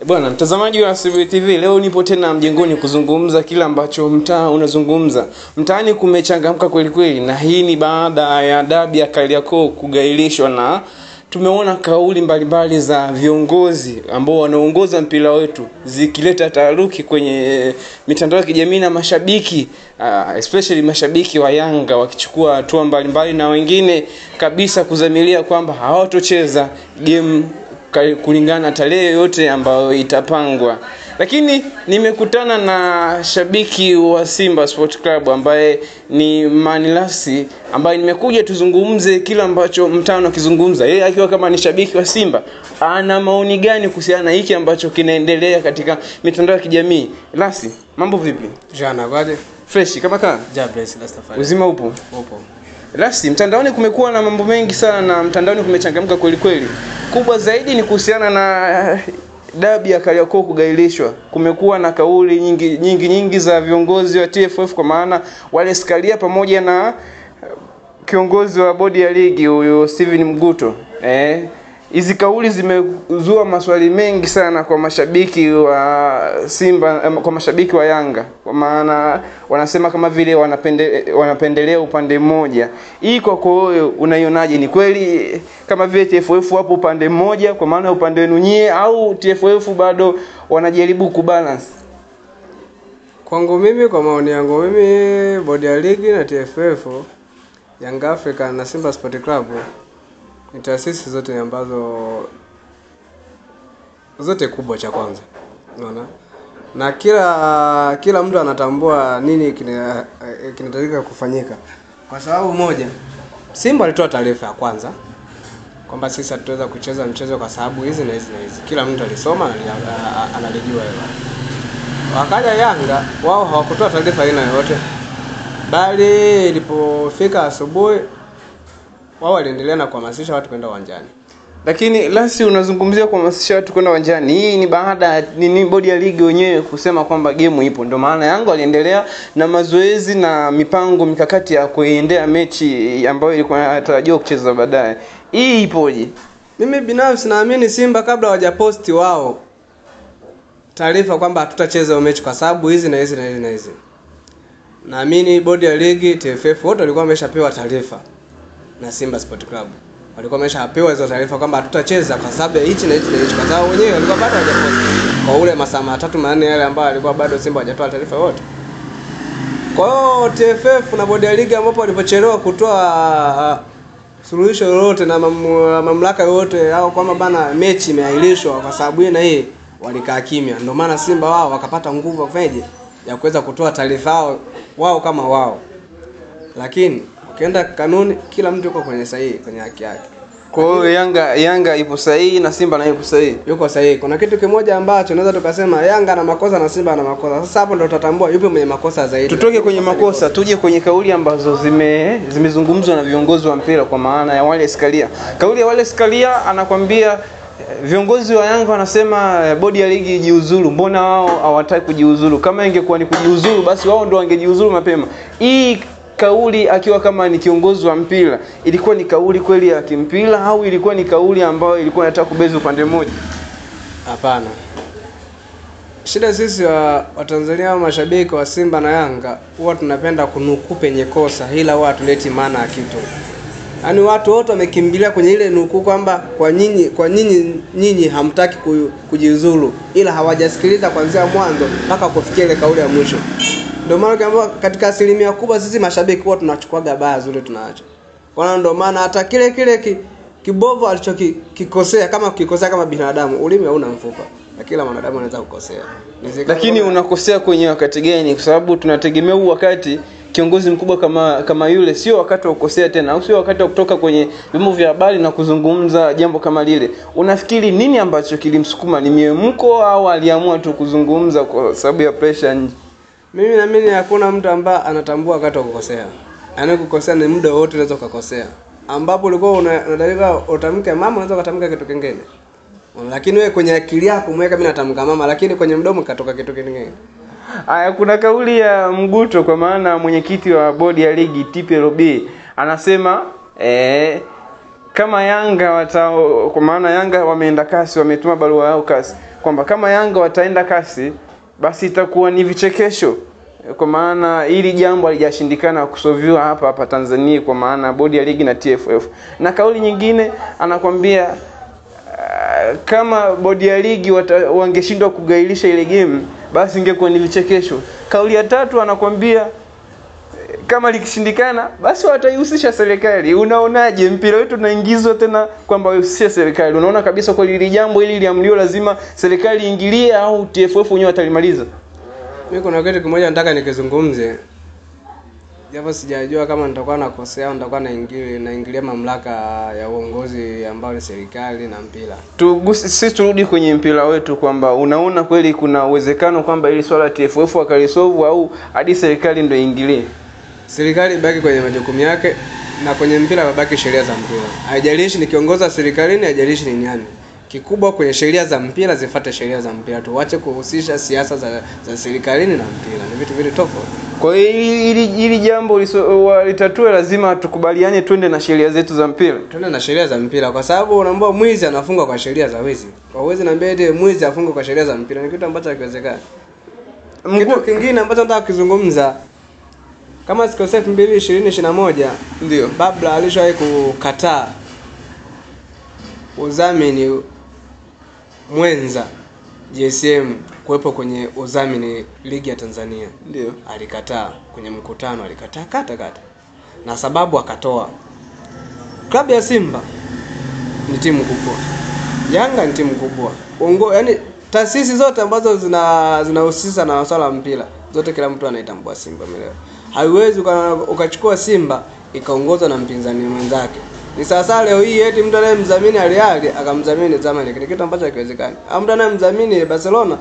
Bwana mtazamaji wa CB TV, leo nipo tena mjengoni kuzungumza kila ambacho mtaa unazungumza. Mtaani kumechangamka kweli kweli, na hii ni baada ya dabi ya Kariakoo kugailishwa, na tumeona kauli mbalimbali za viongozi ambao wanaongoza mpira wetu zikileta taharuki kwenye mitandao ya kijamii, na mashabiki especially mashabiki wa Yanga wakichukua hatua mbalimbali, na wengine kabisa kuzamilia kwamba hawatocheza game kulingana na tarehe yote ambayo itapangwa. Lakini nimekutana na shabiki wa Simba Sport Club ambaye ni Manilasi, ambaye nimekuja tuzungumze kila ambacho mtano kizungumza. Yeye akiwa kama ni shabiki wa Simba, ana maoni gani kuhusiana na hiki ambacho kinaendelea katika mitandao ya kijamii? Lasi, mambo vipi? Jana kwaje? Fresh kama kaa? Bless Rastafari. Uzima upo? Upo. Lasi, mtandaoni kumekuwa na mambo mengi sana, na mtandaoni kumechangamka kweli kweli. Kubwa zaidi ni kuhusiana na dabi ya Kariakoo kugailishwa. Kumekuwa na kauli nyingi za viongozi wa TFF, kwa maana wale Skalia pamoja na kiongozi wa bodi ya ligi huyo Steven Mguto. Hizi kauli zimezua maswali mengi sana kwa mashabiki wa Simba, kwa mashabiki wa Yanga, kwa maana wanasema kama vile wanapendelea upande mmoja. Hii kwa wewe unaionaje? Ni kweli kama vile TFF wapo upande mmoja, kwa maana upande wenu nyie, au TFF bado wanajaribu kubalance? Kwangu mimi, kwa maoni yangu mimi, bodi ya ligi na TFF, Young Africa na Simba Sport Club ni taasisi zote ambazo zote kubwa cha kwanza. Unaona? Na kila mtu anatambua nini kinahitajika kufanyika. Kwa sababu moja, Simba alitoa taarifa ya kwanza kwamba sisi hatutaweza kucheza mchezo kwa sababu hizi na hizi. Kila mtu alisoma analijua hilo. Wakaja Yanga, wao hawakutoa taarifa aina yoyote, bali ilipofika asubuhi wao waliendelea na kuhamasisha watu kwenda uwanjani. Lakini Lasi, unazungumzia kuhamasisha watu kwenda uwanjani. Hii ni baada ni bodi ya ligi wenyewe kusema kwamba game ipo. Ndio maana Yanga waliendelea na mazoezi na mipango mikakati ya kuendea mechi ambayo ilikuwa inatarajiwa kucheza baadaye. Hii ipoje? Mimi binafsi naamini Simba kabla hawajaposti wao taarifa kwamba hatutacheza mechi kwa sababu hizi na hizi. Naamini bodi ya ligi, TFF wote walikuwa wameshapewa taarifa na Simba Sport Club. Walikuwa wameshapewa hizo taarifa kwamba hatutacheza kwa sababu ya hichi na hichi, kwa sababu wenyewe walikuwa bado hawajaposti kwa ule masaa 3-4 yale ambayo alikuwa bado Simba hajatoa taarifa yote. Kwa hiyo TFF na bodi ya ligi ambapo walipochelewa kutoa suluhisho lolote na mamlaka yote au kwamba bana mechi imeahirishwa kwa sababu hii na hii, walikaa kimya. Ndio maana Simba wao wakapata nguvu ya kuweza kutoa taarifa wao kama wao. Lakini ukienda kanuni, kila mtu yuko kwenye sahihi, kwenye haki yake. Kwa hiyo Yanga ipo sahihi na Simba nayo ipo sahihi. Yuko sahihi. Kuna kitu kimoja ambacho tunaweza tukasema Yanga na makosa na Simba na makosa. Sasa hapo ndio tutatambua yupi mwenye makosa zaidi. Tutoke kwenye makosa tuje kwenye kauli ambazo zimezungumzwa na viongozi wa mpira, kwa maana ya wale Skalia. Kauli ya wale Skalia anakuambia viongozi wa Yanga wanasema bodi ya ligi jiuzuru. Mbona wao hawataki kujiuzuru? Kama ingekuwa ni kujiuzuru, basi wao ndio wangejiuzuru mapema. Hii kauli akiwa kama ni kiongozi wa mpira, ilikuwa ni kauli kweli ya kimpira au ilikuwa ni kauli ambayo ilikuwa inataka kubeza upande mmoja? Hapana. Shida sisi wa Tanzania, mashabiki wa Simba na Yanga, huwa tunapenda kunukuu penye kosa, ila huwa tuleti maana ya kitu. Yaani watu wote wamekimbilia kwenye ile nukuu kwamba kwa nyinyi hamtaki kujiuzuru, ila hawajasikiliza kuanzia mwanzo mpaka kufikia ile kauli ya mwisho. Ndio maana katika asilimia kubwa sisi mashabiki huwa tunachukua gabaa zile tunaacha. Kwa ndio maana hata kile kibovu alichokikosea, kama kikosea kama binadamu, ulimi hauna mfupa. Na kila mwanadamu anaweza kukosea. Lakini unakosea kwenye wakati gani? Kwa sababu tunategemea huu wakati kiongozi mkubwa kama yule, sio wakati wa kukosea tena, au sio wakati wa kutoka kwenye vyombo vya habari na kuzungumza jambo kama lile. Unafikiri nini ambacho kilimsukuma? Ni miemko au aliamua tu kuzungumza kwa sababu ya pressure nje? Mimi naamini hakuna mtu ambaye anatambua wakati wa kukosea. Kukosea ni muda wote unaweza kukosea. Ambapo ulikuwa unadalika utamke mama, unaweza kutamka kitu kingine. Lakini wewe kwenye akili yako umeweka mimi natamka mama, lakini kwenye mdomo katoka kitu kingine. Kuna kauli ya Mguto, kwa maana mwenyekiti wa bodi ya ligi TPLB, anasema kama Yanga kwa maana Yanga wameenda kasi, wametuma barua yao kasi kwamba kama Yanga wataenda kasi basi itakuwa ni vichekesho, kwa maana hili jambo halijashindikana kusolviwa hapa Tanzania, kwa maana bodi ya ligi na TFF. Na kauli nyingine anakwambia kama bodi ya ligi wangeshindwa kugailisha ile game basi ingekuwa ni vichekesho. Kauli ya tatu anakwambia kama likishindikana basi wataihusisha serikali. Unaonaje mpira wetu unaingizwa tena kwamba wahusishe serikali? Unaona kabisa kwa hili jambo hili liamlio lazima serikali iingilie au TFF wenyewe watalimaliza? Mimi kuna kitu kimoja nataka nikizungumze. Japo sijajua kama nitakuwa nakosea au nitakuwa naingilia mamlaka ya uongozi ambao ni serikali na mpira. Sisi turudi kwenye mpira wetu kwamba unaona kweli kuna uwezekano kwamba ili swala TFF wakalisolve au hadi serikali ndio iingilie? Serikali ibaki kwenye majukumu yake na kwenye mpira babaki sheria za mpira. Haijalishi ni kiongoza serikalini, haijalishi ni nani. Kikubwa kwenye sheria za mpira zifuate sheria za mpira. Tuache kuhusisha siasa za serikalini na mpira. Ni vitu vile tofauti. Kwa hiyo ili jambo litatue lazima tukubaliane twende na sheria zetu za mpira. Twende na sheria za mpira kwa sababu unaambia mwizi anafungwa kwa sheria za wizi. Kwa uwezi niambia eti mwizi afungwe kwa sheria za mpira. Ni kitu ambacho hakiwezekani. Kitu kingine ambacho nataka kuzungumza, kama sikosea 2021 ndio Babla alishawahi kukataa udhamini mwenza GSM kuwepo kwenye udhamini ligi ya Tanzania. Ndio Alikataa kwenye mkutano, alikataa kata. Na sababu akatoa. Klabu ya Simba ni timu kubwa. Yanga ni timu kubwa. Yaani taasisi zote ambazo zinahusisha na masuala ya mpira, zote kila mtu anaitambua Simba leo. Haiwezi ukachukua Simba ikaongozwa na mpinzani mwenzake. Ni sasa leo hii eti mtu anayemdhamini Al Ahly akamdhamini Zamalek, ni kitu ambacho hakiwezekani. Au mtu anayemdhamini Barcelona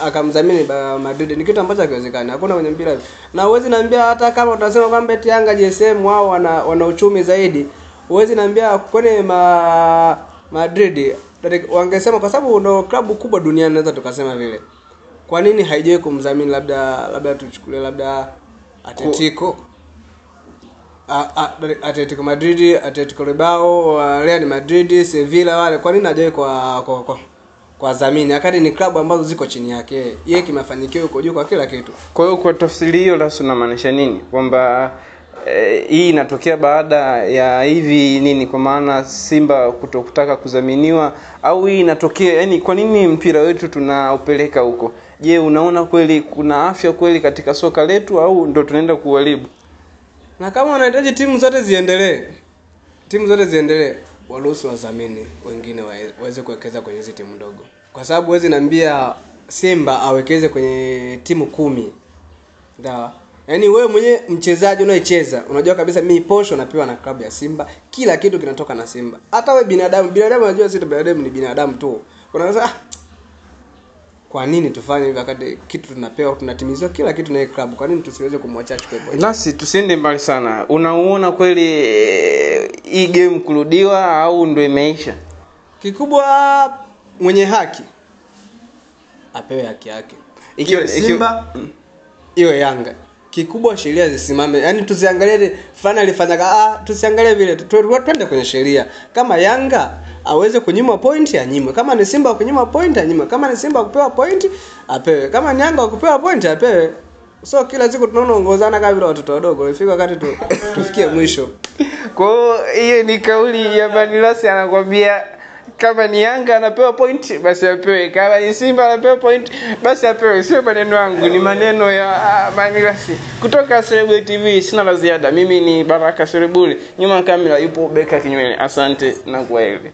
akamdhamini Madrid, ni kitu ambacho hakiwezekani. Hakuna kwenye mpira. Na uwezi niambia hata kama utasema kwamba eti Yanga GSM wao wana uchumi zaidi, uwezi niambia kwenye Madrid wangesema kwa sababu ndio klabu kubwa duniani, naweza tukasema vile. Kwa nini haijawahi kumdhamini labda tuchukulie labda Atletico Madrid, Atletico Bilbao, Real Madrid, Sevilla wale, kwa nini hajawahi kwa dhamini akati ni klabu ambazo ziko chini yake? Yeye kimefanikiwa yuko juu kwa kila kitu. Kwa hiyo kwa tafsiri hiyo la unamaanisha nini? Kwamba hii inatokea baada ya hivi nini, kwa maana Simba kutokutaka kudhaminiwa, au hii inatokea yani kwa nini mpira wetu tunaupeleka huko? Je, unaona kweli kuna afya kweli katika soka letu au ndo tunaenda kuharibu? Na kama unahitaji timu zote ziendelee, waruhusu wadhamini wengine waweze kuwekeza kwenye hizo timu ndogo. Kwa sababu huwezi niambia Simba awekeze kwenye timu 10. Sawa? Yaani wewe mwenyewe mchezaji unayecheza, unajua kabisa mimi posho napewa na klabu ya Simba, kila kitu kinatoka na Simba. Hata wewe binadamu unajua sisi binadamu ni binadamu tu. Unaweza kwa nini tufanye hivi wakati kitu tunapewa, tunatimizwa kila kitu na klabu? Kwa nini tusiweze kumwacha chukue point? Nasi tusiende mbali sana. Unaona kweli hii game kurudiwa au ndio imeisha? Kikubwa mwenye haki apewe haki yake. Ikiwa Simba iwe Yanga. Kikubwa sheria zisimame. Yaani tusiangalie fulani alifanya tusiangalie vile. Twende kwenye sheria. Kama Yanga aweze kunyima point anyimwe. Kama ni Simba kunyima point anyimwe. Kama ni Simba kupewa point apewe. Kama ni Yanga kupewa point apewe. So kila siku tunaona ongozana kama vile watoto wadogo. Ifika wakati tufikie mwisho. Kwa hiyo ni kauli ya Banilasi, anakuambia kama ni Yanga anapewa point basi apewe, kama ni Simba anapewa point basi apewe. Sio maneno yangu, ni maneno ya Banilasi kutoka Serebule TV. Sina la ziada. Mimi ni Baraka Serebule, nyuma ya kamera yupo Beka Kinywele. Asante na kwaheri.